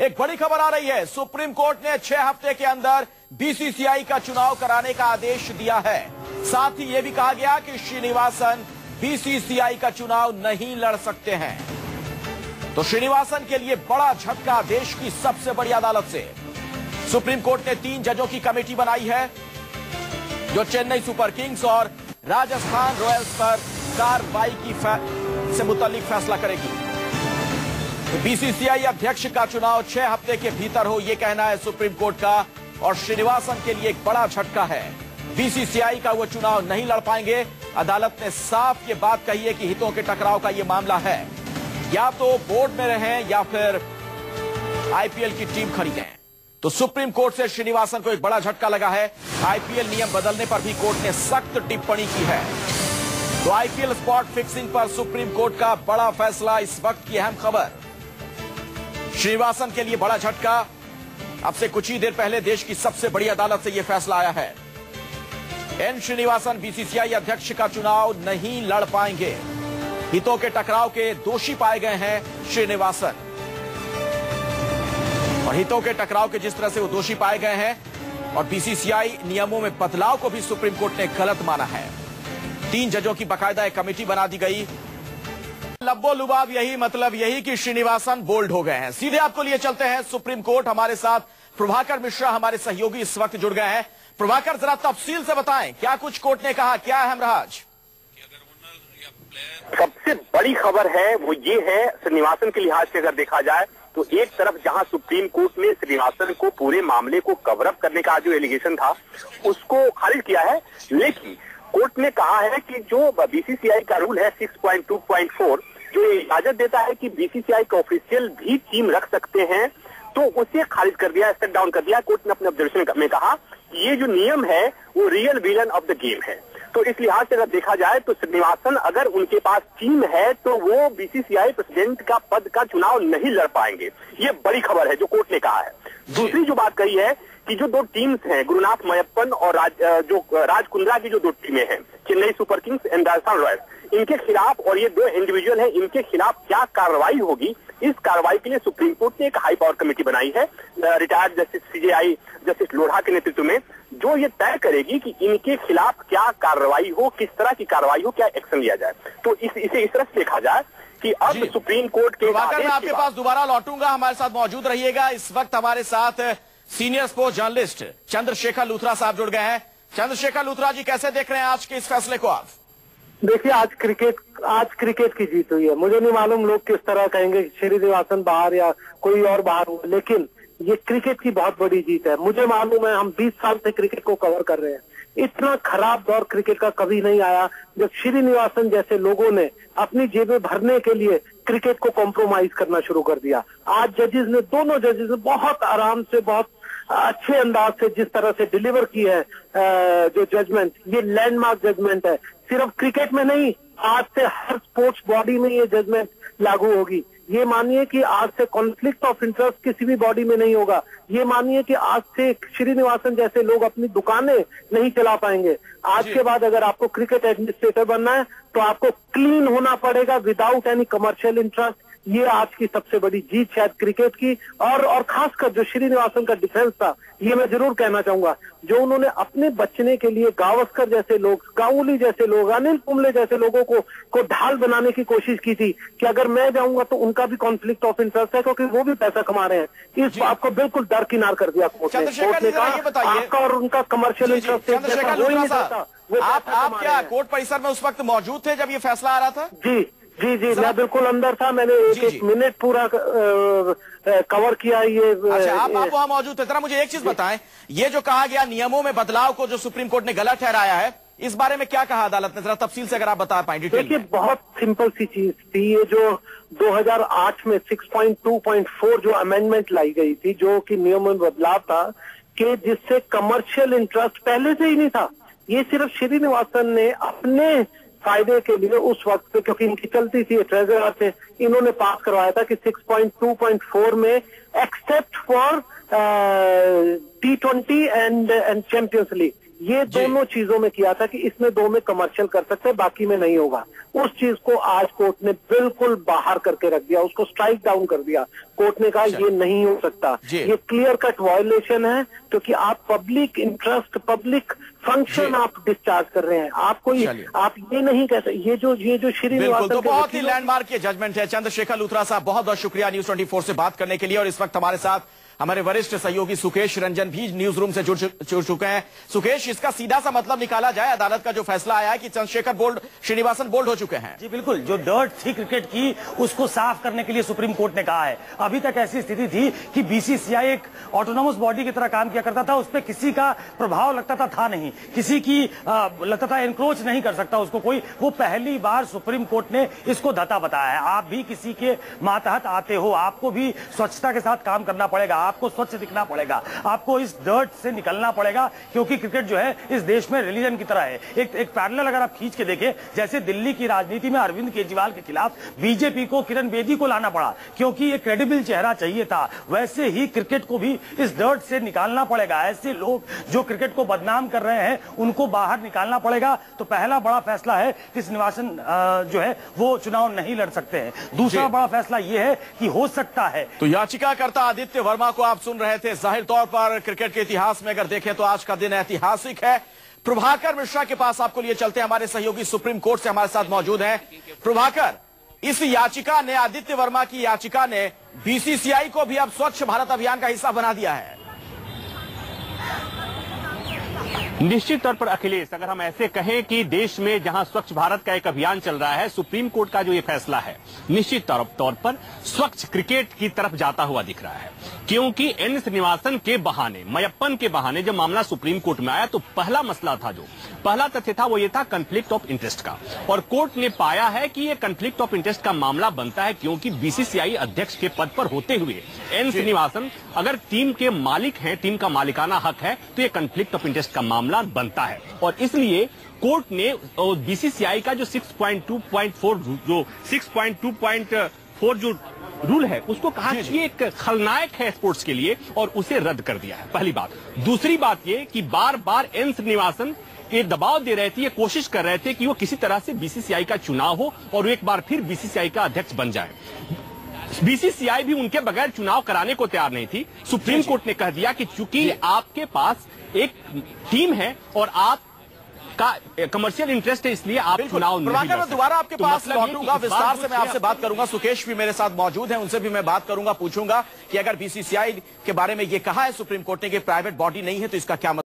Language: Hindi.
एक बड़ी खबर आ रही है। सुप्रीम कोर्ट ने 6 हफ्ते के अंदर बीसीसीआई का चुनाव कराने का आदेश दिया है। साथ ही यह भी कहा गया कि श्रीनिवासन बीसीसीआई का चुनाव नहीं लड़ सकते हैं। तो श्रीनिवासन के लिए बड़ा झटका देश की सबसे बड़ी अदालत से। सुप्रीम कोर्ट ने 3 जजों की कमेटी बनाई है जो चेन्नई सुपर किंग्स और राजस्थान रॉयल्स पर कार्रवाई से मुतालिक फैसला करेगी। तो बीसीसीआई अध्यक्ष का चुनाव 6 हफ्ते के भीतर हो, यह कहना है सुप्रीम कोर्ट का। और श्रीनिवासन के लिए एक बड़ा झटका है। बीसीसीआई का वो चुनाव नहीं लड़ पाएंगे। अदालत ने साफ ये बात कही है कि हितों के टकराव का ये मामला है। या तो बोर्ड में रहें या फिर आईपीएल की टीम खरीदें। तो सुप्रीम कोर्ट से श्रीनिवासन को एक बड़ा झटका लगा है। आईपीएल नियम बदलने पर भी कोर्ट ने सख्त टिप्पणी की है। तो आईपीएल स्पॉट फिक्सिंग पर सुप्रीम कोर्ट का बड़ा फैसला, इस वक्त की अहम खबर। श्रीनिवासन के लिए बड़ा झटका। अब से कुछ ही देर पहले देश की सबसे बड़ी अदालत से यह फैसला आया है। एन श्रीनिवासन बीसीसीआई अध्यक्ष का चुनाव नहीं लड़ पाएंगे। हितों के टकराव के दोषी पाए गए हैं श्रीनिवासन। और हितों के टकराव के जिस तरह से वो दोषी पाए गए हैं और बीसीसीआई नियमों में बदलाव को भी सुप्रीम कोर्ट ने गलत माना है। 3 जजों की बाकायदा एक कमेटी बना दी गई। लब्बो लुबाब यही कि श्रीनिवासन बोल्ड हो गए हैं। सीधे आपको लिए चलते हैं सुप्रीम कोर्ट। हमारे साथ प्रभाकर मिश्रा हमारे सहयोगी इस वक्त जुड़ गए हैं। प्रभाकर, जरा तफसील से बताएं क्या कुछ कोर्ट ने कहा, क्या अहम रहा आज? सबसे बड़ी खबर है वो ये है, श्रीनिवासन के लिहाज से अगर देखा जाए तो एक तरफ जहां सुप्रीम कोर्ट ने श्रीनिवासन को पूरे मामले को कवर अप करने का जो एलिगेशन था उसको खारिज किया है, लेकिन कोर्ट ने कहा है कि जो बीसीसीआई का रूल है 6.2.4 जो इजाजत देता है कि बीसीसीआई का ऑफिशियल भी टीम रख सकते हैं, तो उसे खारिज कर दिया, स्टेप डाउन कर दिया। कोर्ट ने अपने ऑब्जर्वेशन में कहा कि ये जो नियम है वो real villain of the game है। तो इस लिहाज से अगर देखा जाए तो श्रीनिवासन अगर उनके पास टीम है तो वो बीसीसीआई प्रेसिडेंट का पद का चुनाव नहीं लड़ पाएंगे। ये बड़ी खबर है जो कोर्ट ने कहा है। दूसरी जो बात कही है कि जो 2 टीम्स हैं, गुरुनाथ मयप्पन और राज कुंद्रा की जो 2 टीमें हैं, Chennai super Kings and Rajasthan Royals, इनके खिलाफ, और ये 2 इंडिविजुअल हैं, इनके खिलाफ क्या कार्रवाई होगी, इस कार्रवाई के लिए सुप्रीम कोर्ट ने एक हाई पावर कमेटी बनाई है retired justice CJI justice Lodha के नेतृत्व में, जो ये तय करेगी कि इनके खिलाफ क्या कार्रवाई हो, किस तरह की कार्रवाई हो, क्या एक्शन लिया जाए। तो इसे इस तरह से देखा जाए कि अब सुप्रीम कोर्ट के मैं आपके पास दोबारा लौटूंगा, हमारे साथ मौजूद रहिएगा। इस वक्त हमारे साथ senior sports journalist Chandrashekhar Luthra साहब जुड़ गए हैं। चंद्रशेखर लूथरा जी, कैसे देख रहे हैं आज के इस फैसले को आप? देखिए, आज क्रिकेट की जीत हुई है। मुझे नहीं मालूम लोग किस तरह कहेंगे श्रीनिवासन बाहर या कोई और बाहर हुआ, लेकिन ये क्रिकेट की बहुत बड़ी जीत है। मुझे मालूम है, हम 20 साल से क्रिकेट को कवर कर रहे हैं। इतना खराब दौर क्रिकेट का कभी नहीं आया जब श्रीनिवासन जैसे लोगों ने अपनी जेबें भरने के लिए क्रिकेट को कॉम्प्रोमाइज करना शुरू कर दिया। आज दोनों जजेस ने बहुत आराम से, बहुत अच्छे अंदाज से जिस तरह से डिलीवर की है जो जजमेंट, ये लैंडमार्क जजमेंट है। सिर्फ क्रिकेट में नहीं, आज से हर स्पोर्ट्स बॉडी में ये जजमेंट लागू होगी। ये मानिए कि आज से कॉन्फ्लिक्ट ऑफ इंटरेस्ट किसी भी बॉडी में नहीं होगा। ये मानिए कि आज से श्रीनिवासन जैसे लोग अपनी दुकानें नहीं चला पाएंगे। आज के बाद अगर आपको क्रिकेट एडमिनिस्ट्रेटर बनना है तो आपको क्लीन होना पड़ेगा विदाउट एनी कमर्शियल इंटरेस्ट। ये आज की सबसे बड़ी जीत शायद क्रिकेट की, और खासकर जो श्रीनिवासन का डिफेंस था, ये मैं जरूर कहना चाहूंगा, जो उन्होंने अपने बचने के लिए गावस्कर जैसे लोग, गांगुली जैसे लोग, अनिल कुंबले जैसे लोगों को ढाल बनाने की कोशिश की थी कि अगर मैं जाऊंगा तो उनका भी कॉन्फ्लिक्ट ऑफ इंटरेस्ट है क्योंकि वो भी पैसा कमा रहे हैं। इस बात को बिल्कुल दरकिनार कर दिया कोर्ट ने कहा आपका और उनका कमर्शियल इंटरेस्ट। आप क्या कोर्ट परिसर में उस वक्त मौजूद थे जब ये फैसला आ रहा था? जी, मैं बिल्कुल अंदर था। मैंने एक मिनट पूरा कवर किया ये। अच्छा, आप वहां मौजूद थे। जरा मुझे एक चीज बताएं, ये जो कहा गया नियमों में बदलाव को जो सुप्रीम कोर्ट ने गलत ठहराया है, इस बारे में क्या कहा अदालत ने? जरा तफसील से अगर आप बता पाएं। देखिए, बहुत सिंपल सी चीज थी। ये जो 2008 में 6.2.4 जो अमेंडमेंट लाई गई थी, जो कि नियमों में बदलाव था कि जिससे कमर्शियल इंटरेस्ट पहले से ही नहीं था, ये सिर्फ श्रीनिवासन ने अपने फायदे के लिए उस वक्त पे, क्योंकि इनकी चलती थी ट्रेजरर थे, इन्होंने पास करवाया था कि 6.2.4 में except for T20 and champions league, ये दोनों चीजों में किया था कि इसमें 2 में कमर्शियल कर सकते हैं, बाकी में नहीं होगा। उस चीज को आज कोर्ट ने बिल्कुल बाहर करके रख दिया, उसको स्ट्राइक डाउन कर दिया। कोर्ट ने कहा ये नहीं हो सकता, ये क्लियर कट वायलेशन है, क्योंकि आप पब्लिक इंटरेस्ट, पब्लिक फंक्शन आप डिस्चार्ज कर रहे हैं। आप ये नहीं कह सकते। ये जो श्रीनिवासन, तो बहुत ही लैंडमार्क ये जजमेंट है। चंद्रशेखर लूथरा साहब, बहुत बहुत शुक्रिया न्यूज 24 से बात करने के लिए। और इस वक्त हमारे साथ हमारे वरिष्ठ सहयोगी सुकेश रंजन भी न्यूज रूम से जुड़ चुके हैं। सुकेश, इसका सीधा सा मतलब निकाला जाए, अदालत का जो फैसला आया है कि चंद्रशेखर श्रीनिवासन बोल्ड हो चुके हैं। जी बिल्कुल, जो डर्ट थी क्रिकेट की उसको साफ करने के लिए सुप्रीम कोर्ट ने कहा है। अभी तक ऐसी स्थिति थी कि बीसीसीआई एक ऑटोनोमस बॉडी की तरह काम किया करता था, उस पर किसी का प्रभाव लगता था नहीं, किसी की लगता था एनक्रोच नहीं कर सकता उसको कोई। वो पहली बार सुप्रीम कोर्ट ने इसको धता बताया है। आप भी किसी के मातहत आते हो, आपको भी स्वच्छता के साथ काम करना पड़ेगा, आपको स्वच्छ दिखना पड़ेगा, आपको इस डर्ट से निकलना पड़ेगा, क्योंकि क्रिकेट जो है इस देश में रिलीजन की तरह है। एक पैरेलल अगर आप खींच के देखें, जैसे दिल्ली की राजनीति में अरविंद केजरीवाल के खिलाफ बीजेपी को किरण बेदी को लाना पड़ा क्योंकि एक क्रेडिबल चेहरा चाहिए था, वैसे ही क्रिकेट को भी इस डर्ट से निकालना पड़ेगा। ऐसे लोग जो क्रिकेट को बदनाम कर रहे हैं उनको बाहर निकालना पड़ेगा। तो पहला बड़ा फैसला है कि श्रीनिवासन जो है वो चुनाव नहीं लड़ सकते हैं। दूसरा बड़ा फैसला यह है कि हो सकता है। तो याचिकाकर्ता आदित्य वर्मा को आप सुन रहे थे। जाहिर तौर पर क्रिकेट के इतिहास में अगर देखें तो आज का दिन ऐतिहासिक है। प्रभाकर मिश्रा के पास आपको लिए चलते हैं, हमारे सहयोगी सुप्रीम कोर्ट से हमारे साथ मौजूद हैं। प्रभाकर, इस याचिका ने, आदित्य वर्मा की याचिका ने बीसीसीआई को भी अब स्वच्छ भारत अभियान का हिस्सा बना दिया है। निश्चित तौर पर अखिलेश, अगर हम ऐसे कहें कि देश में जहां स्वच्छ भारत का एक अभियान चल रहा है, सुप्रीम कोर्ट का जो ये फैसला है निश्चित तौर पर स्वच्छ क्रिकेट की तरफ जाता हुआ दिख रहा है। क्योंकि एन श्रीनिवासन के बहाने, मयप्पन के बहाने जब मामला सुप्रीम कोर्ट में आया तो पहला तथ्य था वो ये था कन्फ्लिक्ट ऑफ इंटरेस्ट का। और कोर्ट ने पाया है कि ये कन्फ्लिक्ट ऑफ इंटरेस्ट का मामला बनता है क्योंकि बीसीसीआई अध्यक्ष के पद पर होते हुए एन श्रीनिवासन अगर टीम के मालिक हैं, टीम का मालिकाना हक है, तो ये कन्फ्लिक्ट ऑफ इंटरेस्ट का मामला बनता है। और इसलिए कोर्ट ने बीसीसीआई का जो 6.2.4 जो रूल है उसको कहा कि एक खलनायक है स्पोर्ट्स के लिए और उसे रद्द कर दिया है। पहली बात। दूसरी बात ये कि बार बार एन श्रीनिवासन ये दबाव दे रहे थे, ये कोशिश कर रहे थे कि वो किसी तरह से बीसीसीआई का चुनाव हो और एक बार फिर बीसीसीआई का अध्यक्ष बन जाए। बीसीसीआई भी उनके बगैर चुनाव कराने को तैयार नहीं थी। सुप्रीम कोर्ट ने कह दिया कि चूंकि आपके पास एक टीम है और आप का कमर्शियल इंटरेस्ट है, इसलिए आप चुनाव नहीं लड़ सकते। दोबारा आपके पास लौटूंगा, विस्तार से मैं आपसे बात करूंगा। सुकेश भी मेरे साथ मौजूद हैं, उनसे भी मैं बात करूंगा, पूछूंगा कि अगर बीसीसीआई के बारे में ये कहा है सुप्रीम कोर्ट ने कि प्राइवेट बॉडी नहीं है तो इसका क्या